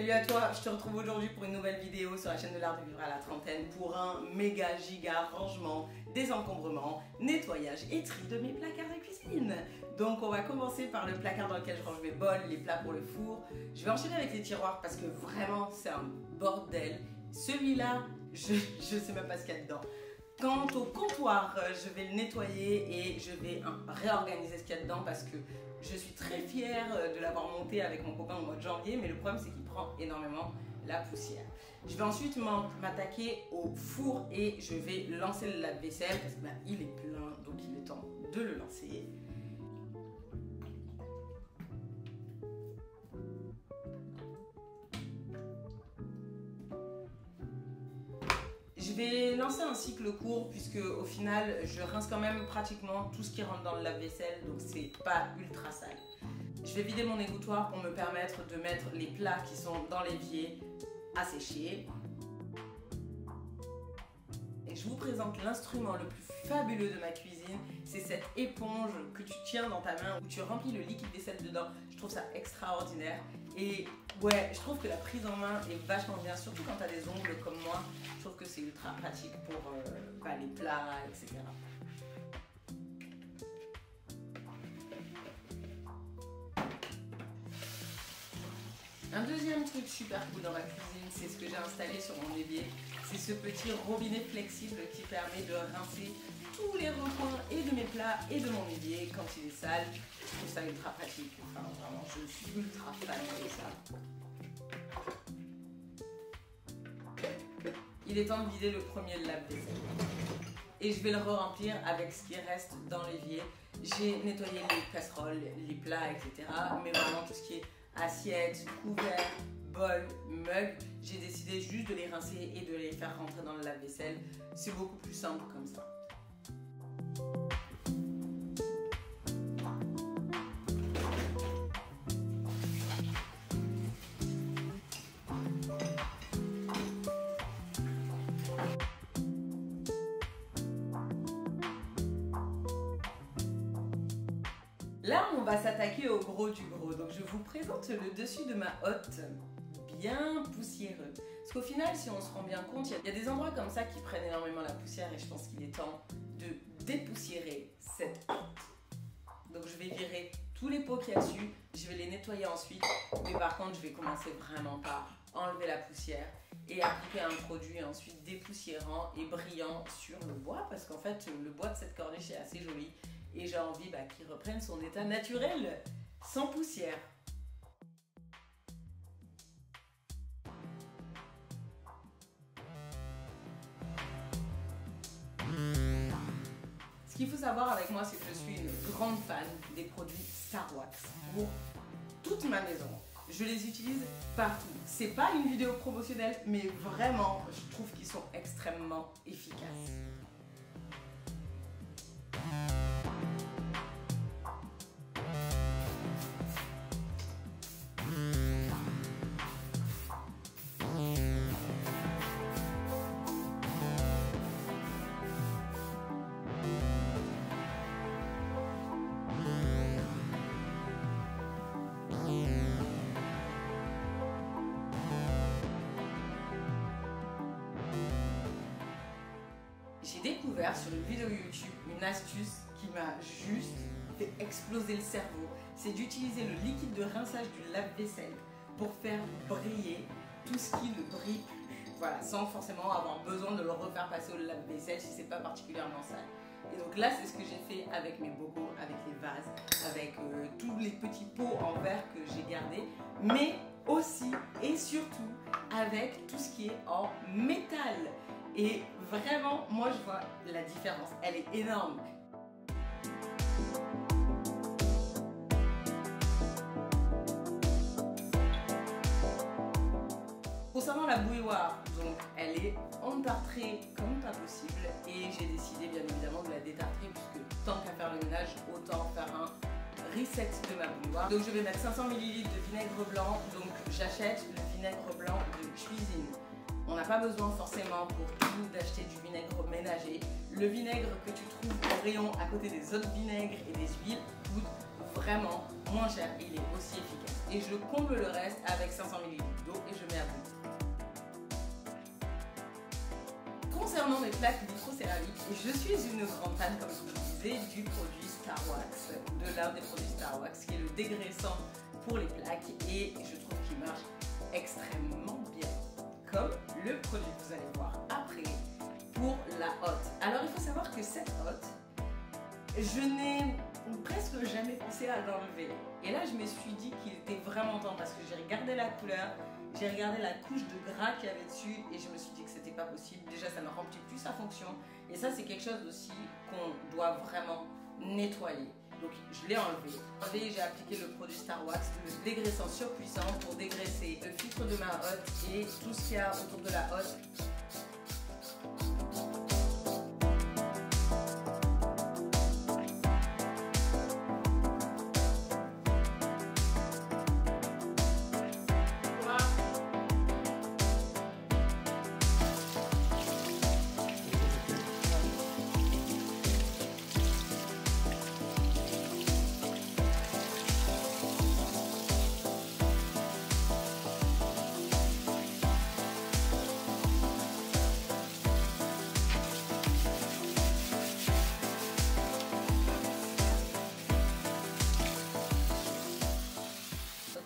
Salut à toi, je te retrouve aujourd'hui pour une nouvelle vidéo sur la chaîne de l'art de vivre à la trentaine pour un méga giga rangement, désencombrement, nettoyage et tri de mes placards de cuisine. Donc on va commencer par le placard dans lequel je range mes bols, les plats pour le four. Je vais enchaîner avec les tiroirs parce que vraiment c'est un bordel. Celui-là, je sais même pas ce qu'il y a dedans. Quant au comptoir, je vais le nettoyer et je vais réorganiser ce qu'il y a dedans parce que je suis très fière de l'avoir monté avec mon copain au mois de janvier, mais le problème c'est qu'il prend énormément la poussière. Je vais ensuite m'attaquer au four et je vais lancer le lave-vaisselle parce qu'il est plein, donc il est temps de le lancer. Je vais lancer un cycle court puisque au final je rince quand même pratiquement tout ce qui rentre dans le lave-vaisselle, donc c'est pas ultra sale. Je vais vider mon égouttoir pour me permettre de mettre les plats qui sont dans l'évier à sécher. Et je vous présente l'instrument le plus fabuleux de ma cuisine, c'est cette éponge que tu tiens dans ta main où tu remplis le liquide vaisselle dedans. Je trouve ça extraordinaire et ouais, je trouve que la prise en main est vachement bien, surtout quand tu as des ongles comme moi. Je trouve que c'est ultra pratique pour les plats, etc. Un deuxième truc super cool dans ma cuisine, c'est ce que j'ai installé sur mon évier. C'est ce petit robinet flexible qui permet de rincer tous les recoins et de mes plats et de mon évier quand il est sale. Je trouve ça ultra pratique. Enfin, vraiment, je suis ultra fan de ça. Il est temps de vider le premier lave-vaisselle. Et je vais le re-remplir avec ce qui reste dans l'évier. J'ai nettoyé les casseroles, les plats, etc. Mais vraiment tout ce qui est assiettes, couverts, bols, mugs, j'ai décidé juste de les rincer et de les faire rentrer dans le lave-vaisselle. C'est beaucoup plus simple comme ça. Là, on va s'attaquer au gros du gros. Donc, je vous présente le dessus de ma hotte, bien poussiéreux. Parce qu'au final, si on se rend bien compte, il y a des endroits comme ça qui prennent énormément la poussière et je pense qu'il est temps de dépoussiérer cette hotte. Donc, je vais virer tous les pots qu'il y a dessus. Je vais les nettoyer ensuite. Mais par contre, je vais commencer vraiment par enlever la poussière et appliquer un produit ensuite dépoussiérant et brillant sur le bois. Parce qu'en fait, le bois de cette corniche est assez joli. Et j'ai envie qu'il reprenne son état naturel, sans poussière. Ce qu'il faut savoir avec moi, c'est que je suis une grande fan des produits Starwax pour toute ma maison. Je les utilise partout. C'est pas une vidéo promotionnelle, mais vraiment, je trouve qu'ils sont extrêmement efficaces. J'ai découvert sur une vidéo YouTube une astuce qui m'a juste fait exploser le cerveau. C'est d'utiliser le liquide de rinçage du lave-vaisselle pour faire briller tout ce qui ne brille plus. Voilà, sans forcément avoir besoin de le refaire passer au lave-vaisselle si c'est pas particulièrement sale. Et donc là, c'est ce que j'ai fait avec mes bobos, avec les vases, avec tous les petits pots en verre que j'ai gardés, mais aussi et surtout avec tout ce qui est en métal. Et vraiment, moi je vois la différence, elle est énorme. Concernant la bouilloire, donc elle est entartrée comme pas possible et j'ai décidé bien évidemment de la détartrer puisque tant qu'à faire le ménage, autant faire un reset de ma bouilloire. Donc je vais mettre 500 ml de vinaigre blanc, donc j'achète le vinaigre blanc de cuisine. On n'a pas besoin forcément pour tout d'acheter du vinaigre ménager. Le vinaigre que tu trouves au rayon à côté des autres vinaigres et des huiles coûte vraiment moins cher et il est aussi efficace. Et je comble le reste avec 500 ml d'eau et je mets à bouillir. Concernant mes plaques vitrocéramiques, je suis une grande fan, comme je vous le disais, du produit Star Wax, de l'un des produits Star Wax, qui est le dégraissant pour les plaques, et je trouve qu'il marche extrêmement bien, comme le produit que vous allez voir après pour la hotte. Alors il faut savoir que cette hotte, je n'ai presque jamais pensé à l'enlever, et là je me suis dit qu'il était vraiment temps, parce que j'ai regardé la couleur, j'ai regardé la couche de gras qu'il y avait dessus et je me suis dit que c'était pas possible. Déjà, ça ne remplit plus sa fonction. Et ça, c'est quelque chose aussi qu'on doit vraiment nettoyer. Donc, je l'ai enlevé. J'ai appliqué le produit Star Wax, le dégraissant surpuissant pour dégraisser le filtre de ma hotte et tout ce qu'il y a autour de la hotte.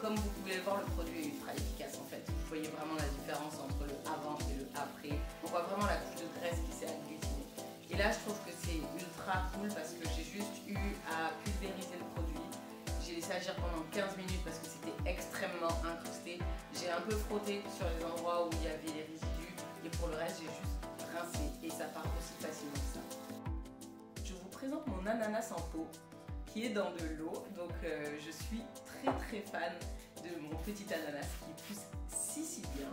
Comme vous pouvez le voir, le produit est ultra efficace en fait. Vous voyez vraiment la différence entre le avant et le après. On voit vraiment la couche de graisse qui s'est agglutinée. Et là, je trouve que c'est ultra cool parce que j'ai juste eu à pulvériser le produit. J'ai laissé agir pendant 15 minutes parce que c'était extrêmement incrusté. J'ai un peu frotté sur les endroits où il y avait les résidus. Et pour le reste, j'ai juste rincé et ça part aussi facilement que ça. Je vous présente mon ananas en pot qui est dans de l'eau. Donc je suis très fan de mon petit ananas qui pousse si bien.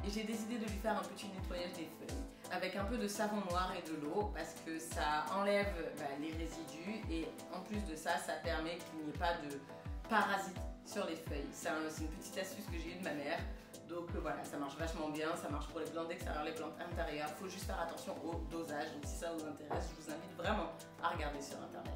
Et j'ai décidé de lui faire un petit nettoyage des feuilles avec un peu de savon noir et de l'eau parce que ça enlève les résidus et en plus de ça, ça permet qu'il n'y ait pas de parasites sur les feuilles. C'est une petite astuce que j'ai eue de ma mère. Donc voilà, ça marche vachement bien, ça marche pour les plantes d'extérieur, les plantes intérieures. Il faut juste faire attention au dosage. Donc si ça vous intéresse, je vous invite vraiment à regarder sur internet.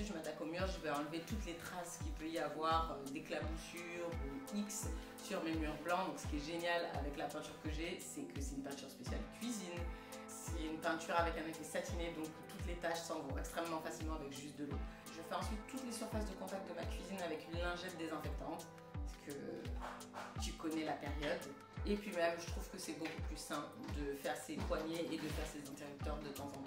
Je m'attaque au mur, je vais enlever toutes les traces qu'il peut y avoir d'éclaboussures ou X sur mes murs blancs. Donc ce qui est génial avec la peinture que j'ai, c'est que c'est une peinture spéciale cuisine. C'est une peinture avec un effet satiné, donc toutes les taches s'en vont extrêmement facilement avec juste de l'eau. Je fais ensuite toutes les surfaces de contact de ma cuisine avec une lingette désinfectante, parce que tu connais la période. Et puis même, je trouve que c'est beaucoup plus sain de faire ses poignées et de faire ses interrupteurs de temps en temps.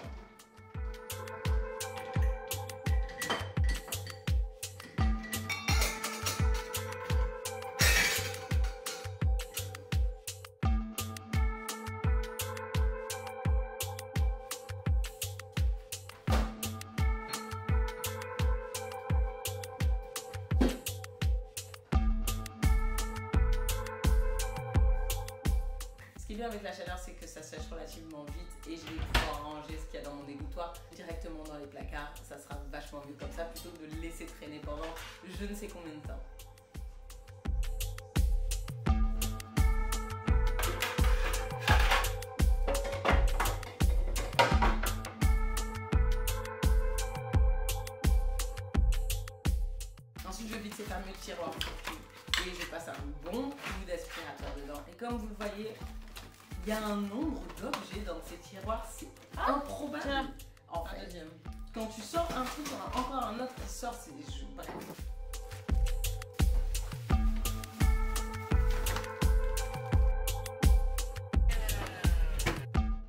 Ce qui est bien avec la chaleur, c'est que ça sèche relativement vite et je vais pouvoir ranger ce qu'il y a dans mon dégouttoir directement dans les placards. Ça sera vachement mieux comme ça plutôt que de le laisser traîner pendant je ne sais combien de temps. Ensuite, je vide ces fameux tiroirs et je passe un bon coup d'aspirateur dedans. Et comme vous le voyez, il y a un nombre d'objets dans ces tiroirs, c'est improbable. En fait, quand tu sors un truc, encore un autre qui sort, c'est des jeux. Bref.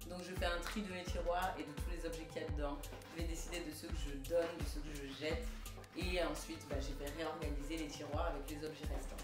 Donc je fais un tri de mes tiroirs et de tous les objets qu'il y a dedans. Je vais décider de ceux que je donne, de ceux que je jette. Et ensuite, je vais réorganiser les tiroirs avec les objets restants.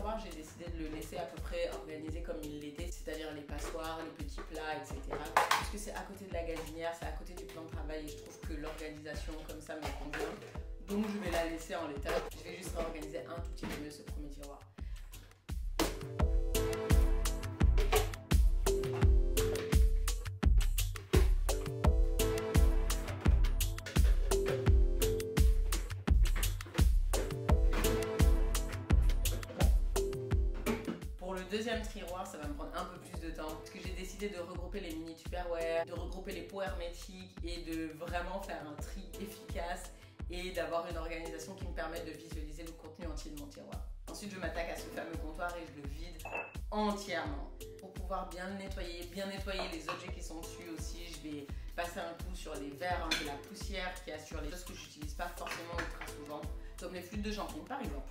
tiroir, j'ai décidé de le laisser à peu près organisé comme il l'était, c'est-à-dire les passoires, les petits plats, etc. Parce que c'est à côté de la gazinière, c'est à côté du plan de travail et je trouve que l'organisation comme ça me convient. Donc je vais la laisser en l'état. Je vais juste réorganiser un tout petit peu mieux ce premier tiroir. Deuxième tiroir, ça va me prendre un peu plus de temps parce que j'ai décidé de regrouper les mini Tupperware, de regrouper les pots hermétiques et de vraiment faire un tri efficace et d'avoir une organisation qui me permette de visualiser le contenu entier de mon tiroir. Ensuite, je m'attaque à ce fameux comptoir et je le vide entièrement pour pouvoir bien le nettoyer, les objets qui sont dessus aussi. Je vais passer un coup sur les verres, de la poussière qu'il y a sur les choses que j'utilise pas forcément ultra souvent, comme les flûtes de champagne par exemple.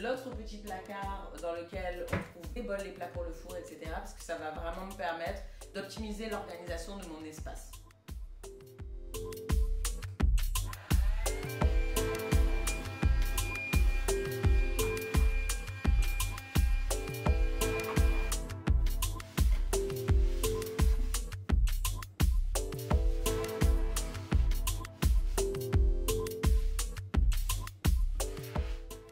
L'autre petit placard dans lequel on trouve les bols, les plats pour le four, etc. Parce que ça va vraiment me permettre d'optimiser l'organisation de mon espace.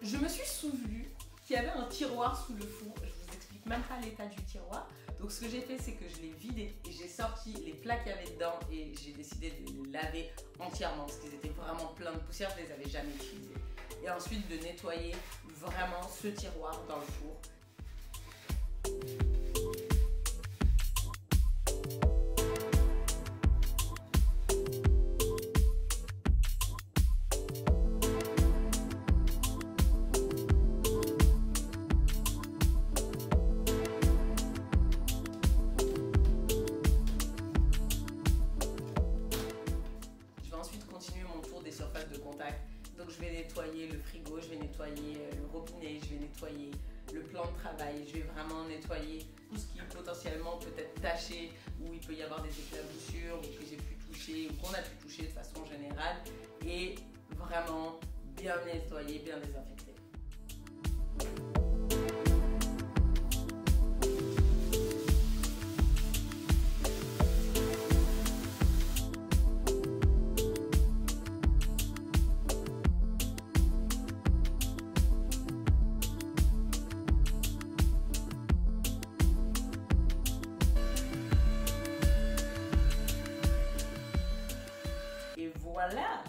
Je me suis souvenu qu'il y avait un tiroir sous le four. Je vous explique même pas l'état du tiroir. Donc ce que j'ai fait, c'est que je l'ai vidé et j'ai sorti les plats qu'il y avait dedans et j'ai décidé de les laver entièrement parce qu'ils étaient vraiment pleins de poussière, je les avais jamais utilisés. Et ensuite de nettoyer vraiment ce tiroir dans le four. Surface de contact. Donc je vais nettoyer le frigo, je vais nettoyer le robinet, je vais nettoyer le plan de travail, je vais vraiment nettoyer tout ce qui potentiellement peut être taché, où il peut y avoir des éclaboussures, ou que j'ai pu toucher, ou qu'on a pu toucher de façon générale, et vraiment bien nettoyer, bien désinfecter. Voilà,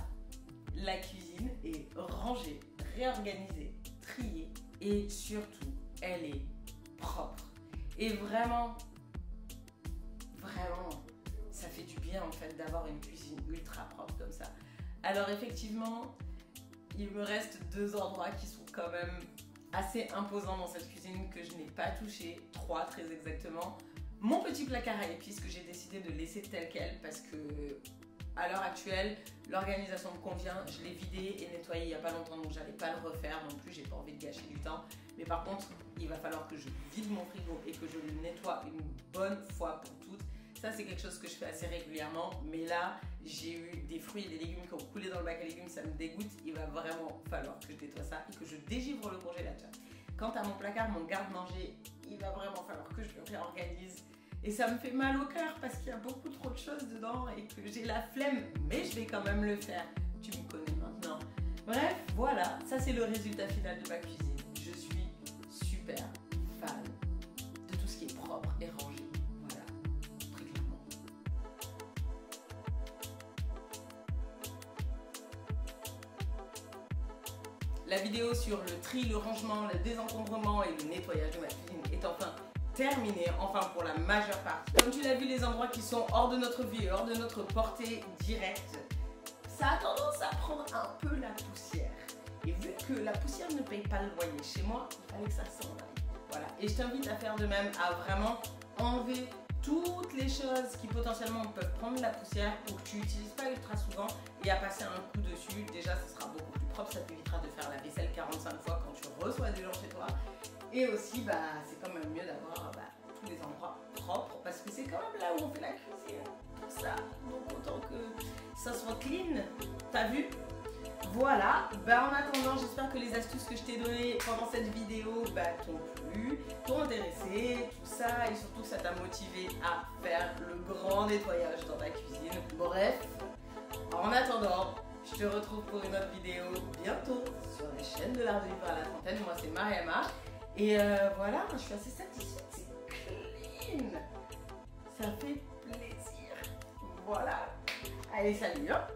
la cuisine est rangée, réorganisée, triée et surtout, elle est propre. Et vraiment, ça fait du bien en fait d'avoir une cuisine ultra propre comme ça. Alors effectivement, il me reste 2 endroits qui sont quand même assez imposants dans cette cuisine que je n'ai pas touché, 3 très exactement. Mon petit placard à épices que j'ai décidé de laisser tel quel parce que à l'heure actuelle, l'organisation me convient, je l'ai vidé et nettoyé il n'y a pas longtemps, donc j'allais pas le refaire non plus, j'ai pas envie de gâcher du temps. Mais par contre, il va falloir que je vide mon frigo et que je le nettoie une bonne fois pour toutes. Ça, c'est quelque chose que je fais assez régulièrement, mais là, j'ai eu des fruits et des légumes qui ont coulé dans le bac à légumes, ça me dégoûte. Il va vraiment falloir que je nettoie ça et que je dégivre le congélateur. Quant à mon placard, mon garde-manger, il va vraiment falloir que je le réorganise. Et ça me fait mal au cœur parce qu'il y a beaucoup trop de choses dedans et que j'ai la flemme, mais je vais quand même le faire. Tu me connais maintenant. Bref, voilà, ça c'est le résultat final de ma cuisine. Je suis super fan de tout ce qui est propre et rangé. Voilà, très clairement. La vidéo sur le tri, le rangement, le désencombrement et le nettoyage de ma cuisine est enfin terminé, enfin pour la majeure partie. Comme tu l'as vu, les endroits qui sont hors de notre vue, hors de notre portée directe, ça a tendance à prendre un peu la poussière. Et vu que la poussière ne paye pas le loyer chez moi, il fallait que ça s'en aille. Voilà. Et je t'invite à faire de même, à vraiment enlever toutes les choses qui potentiellement peuvent prendre la poussière ou que tu n'utilises pas ultra souvent et à passer un coup dessus. Déjà, ça sera beaucoup plus propre, ça t'évitera de faire la vaisselle 45 fois quand tu reçois des gens chez toi. Et aussi, c'est quand même mieux d'avoir tous les endroits propres parce que c'est quand même là où on fait la cuisine. Tout ça, donc autant que ça soit clean. T'as vu? Voilà, en attendant, j'espère que les astuces que je t'ai données pendant cette vidéo t'ont plu, t'ont intéressé, tout ça, et surtout ça t'a motivé à faire le grand nettoyage dans ta cuisine. Bref, en attendant, je te retrouve pour une autre vidéo bientôt sur la chaîne de l'art de vivre à la trentaine. Moi c'est Mariama, et voilà, je suis assez satisfaite, c'est clean, ça fait plaisir. Voilà, allez salut hein.